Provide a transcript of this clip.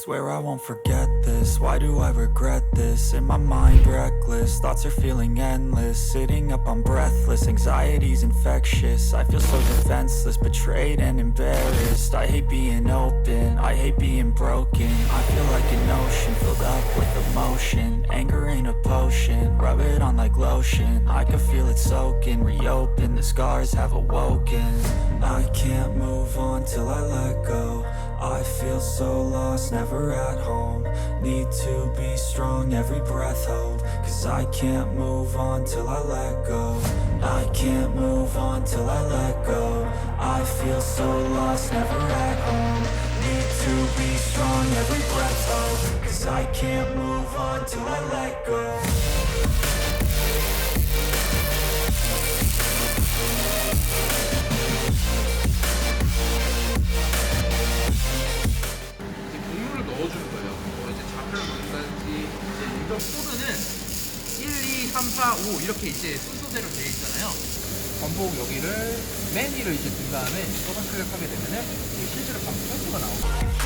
Swear I won't forget this. Why do I regret this? In my mind reckless, thoughts are feeling endless. Sitting up I'm breathless, anxiety's infectious. I feel so defenseless, betrayed and embarrassed. I hate being open, I hate being broken. I feel like an ocean filled up with emotion. Anger ain't a potion, rub it on like lotion. I can feel it soaking, reopen, the scars have awoken. I can't move on till I let go. I feel so lost, never at home. Need to be strong, every breath hold. Cause I can't move on till I let go. I can't move on till I let go. I feel so lost, never at home. Need to be strong, every breath hold. Cause I can't move on till I let go. 넣어주는 거예요. 이제 좌표를 넣는다든지 이제 용접 코드는 1, 2, 3, 4, 5 이렇게 이제 순서대로 되어 있잖아요. 반복 여기를 맨 위를 이제 둔 다음에 더블 클릭하게 되면은 실제로 바로 펼쳐가 나옵니다.